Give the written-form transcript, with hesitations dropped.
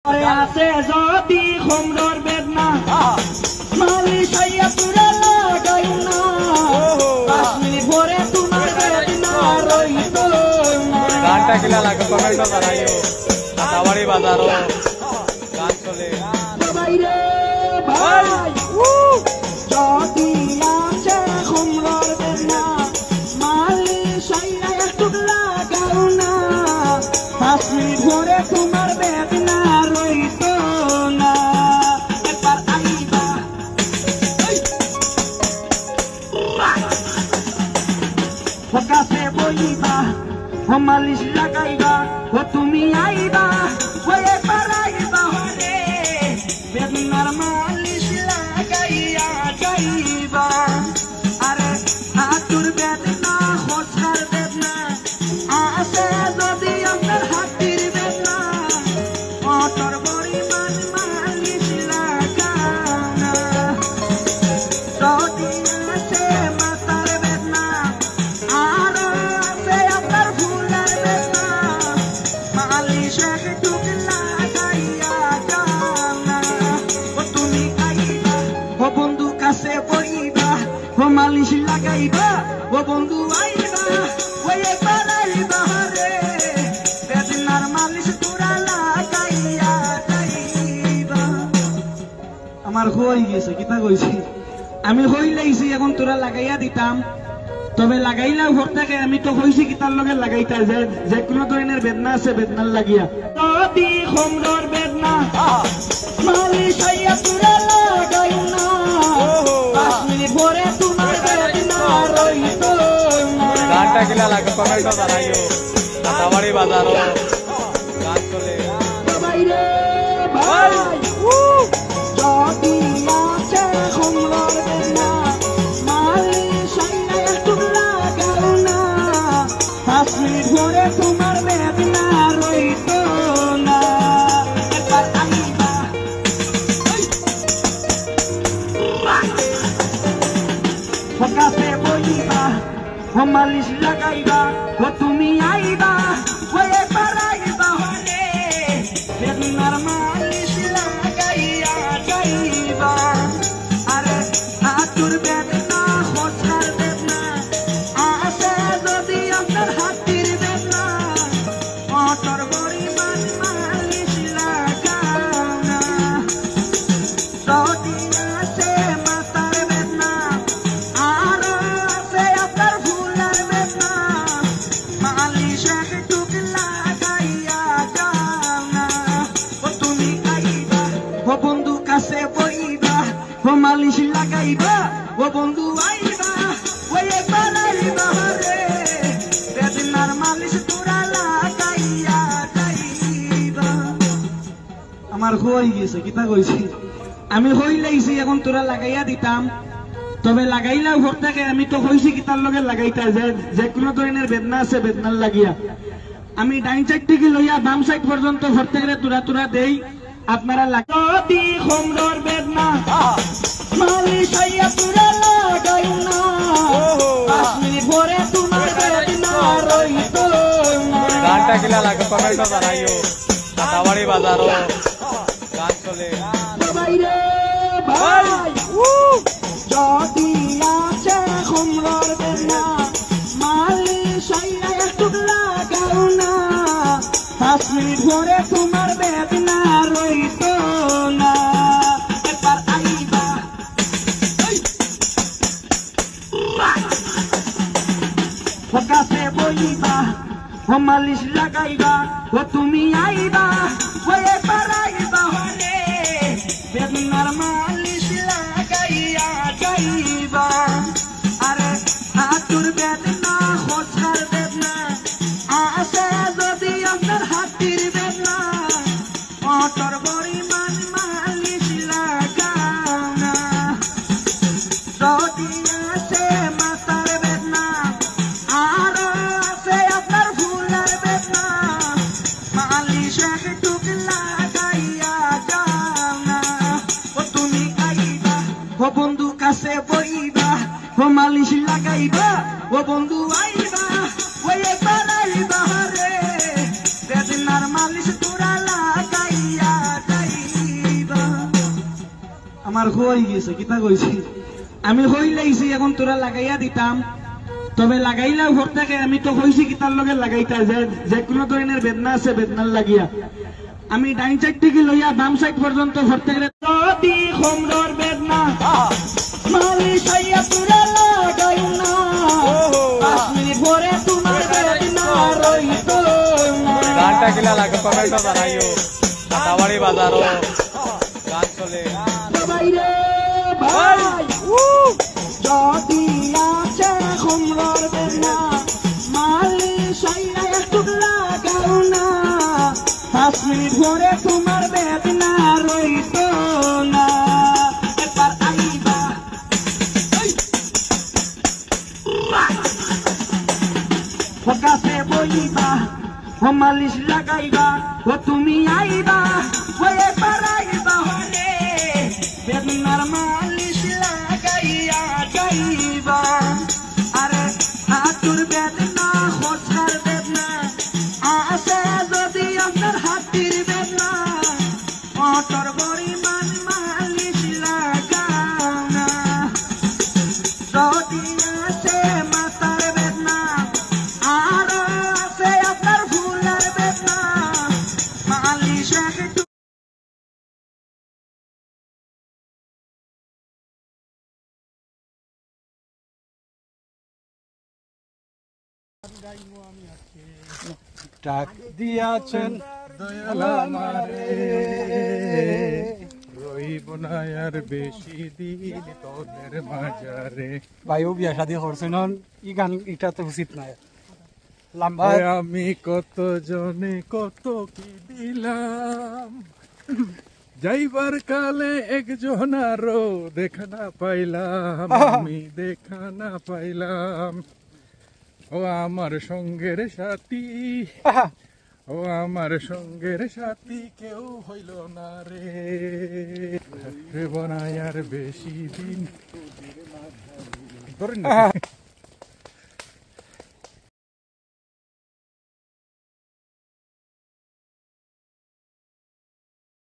আছে যদি খমরর বেদনা মালিশ হইয়া পুরা লাগাই না 5 মিনিট পরে তোমার বেদনা রইত না। গানটা কিলা লাগে কমেন্টও জানাইও। দাওয়ারি বাজারও গান চলে বাইরে ভাই যদি আছে খমরর বেদনা মালিশ হইয়া একটু লাগাও না 5 মিনিট পরে তোমার বেদনা রইত না। একবার আইবা কাছে বইবা ও মালিশ লাগাইবা ও তুমি আইবা ও একবার আইবা হরে বেদনার মালিশ লাগাইয়া যাইবা। আরে হাতুর বেদনা খোঁজার বেদনা আছে যদি আপনার হাতির বেদনা অটর পরিমাণ মালিশ লাগানা। যদি আছে মাথার বেদনা আর আছে আপনার ফুলের বেদনা মালিশ একটু লাগাইয়া যানা। ও তুমি আইবা ও বন্ধু কাছে বইবা ও মালিশ লাগাইবা ও বন্ধু আইবা ও একবার আইবা রে বেদনার মালিশ তোরা লাগাইয়া যাইবা। আমার হয়ে গেছে কিতা কইছি আমি হই লাইছি এখন তোরা লাগাইয়া দিতাম তবে লাগাইলেও ঘর থেকে আমি তো হইছি কিতার লগে লাগাইতা যে কোনো ধরনের বেদনা আছে বেদনার লাগিয়া যদি খমরর বেদনা মালিশ হইয়া তোরা লাগাই না 5 মিনিট পরে তোমার বেদনা রইত না। গানটা কিলা লাগে কমেন্টও জানাইও। দাওয়ারি বাজারও গান চলে বাইরে ভাই যদি আছে খমরর বেদনা মালিশ হইয়া একটু লাগাও না 5 মিনিট পরে তোমার বেদনা রইত না। একবার আইবা কাছে বইবা ও মালিশ লাগাইবা ও তুমি আইবা ও একবার আইবা হরে বেদনার মালিশ লাগাইয়া যাইবা। আরে হাতুর বেদনা খোঁজার বেদনা আছে যদি আপনার হাতির বেদনা অটর পরিমাণ মালিশ লাগানা। যদি আছে মাথার বেদনা আর আছে আপনার ফুলের বেদনা মালিশ একটু লাগাইয়া যানা। ও তুমি আইবা ও বন্ধু কাছে বইবা ও মালিশ লাগাইবা ও বন্ধু আইবা ও একবার আইবা রে বেদনার মালিশ তোরা লাগাইয়া যাইবা। আমার হয়ে গেছে কিতা কইছি আমি হই লাইছি এখন তোরা লাগাইয়া দিতাম তবে লাগাইলেও ঘর থেকে আমি তো হইছি কিতার লগে লাগাইতা যে কোনো ধরনের বেদনা আছে বেদনার লাগিয়া আমি ডাইন সাইড থেকে লইয়া বাম সাইড পর্যন্ত ঘর থেকে তোরা তোরা দেই আপনারা যদি খমরর বেদনা মালিশ হইয়া তোরা লাগাই না 5 মিনিট পরে তোমার বেদনা রইত না। গানটা কিলা লাগে কমেন্টও জানাইও। দাওয়ারি বাজারও গান চলে বাইরে ভাই যদি আছে খমরর বেদনা মালিশ হইয়া একটু লাগাও না 5 মিনিট পরে তোমার বেদনা রইত না। একবার আইবা কাছে বইবা ও মালিশ লাগাইবা ও তুমি আইবা ও একবার আইবা হরে বেদনার মালিশ লাগাইয়া যাইবা। আরে হাতুর বেদনা খোঁজার বেদনা আছে যদি আপনার হাতির বেদনা অটর পরিমাণ মালিশ লাগানা। যদি আছে মাথার বেদনা আর আছে আপনার ফুলের বেদনা মালিশ একটু লাগাইয়া যানা। ও তুমি আইবা ও বন্ধু কাছে বইবা ও মালিশ লাগাইবা ও বন্ধু আইবা ও একবার আইবা রে বেদনার মালিশ তোরা লাগাইয়া আমার হয়ে গেছে কিতা কইছি আমি হই লাইছি এখন তোরা লাগাইয়া দিতাম তবে লাগাইলেও ঘর থেকে আমি তো হইছি কিতার লগে লাগাইতা যে কোনো ধরনের বেদনা আছে বেদনার লাগিয়া আমি ডাইন সাইড থেকে লইয়া বাম সাইড পর্যন্ত ঘর থেকে যদি হোমরর বেদনা মালিশ হইয়া তোরা লাগাই না 5 মিনিট পরে তোমার বেদনা রইতো না গানটা কিলা লাগে কমেন্ট জানাইও দাতাবাড়ি বাজারও গান চলে বাইরে ভাই যদি আছে হোমরর বেদনা মালিশ হইয়া একটু লাগাও না 5 মিনিট পরে তোমার বেদনা রইতো না এবার আইবা ফকাসে বইবা ও মালিশ লাগাইবা ও তুমি আইবা ও এবার আইবা হলে বেদনার মালিশ লাগাইয়া যাইবা আরে হাতুর বেদনা হোসার বেদনা আসে যদি আপনার হাতির বেদনা অটর পরিমাণ মালিশ লাগাও না যদি আসে মাথার বেদনা আর আসে আপনার ফুলের বেদনা মালিশ একটু ডাক দিয়াছেন দয়াল আমারে রইব না আর বেশি দিন তোদের মাঝারে ভাইও বিয়া শাদী করছেন ই গান এটা তো উচিত নাই লম্বা আমি কত জনে কত কি দিলাম যাইবার কালে একজন আরো দেখা না পাইলাম আমি দেখা না পাইলাম ও আমার সঙ্গের সাথী ও আমার সঙ্গের সাথী কেউ হইল না রে বনায় আর বেশি দিন ধরেন না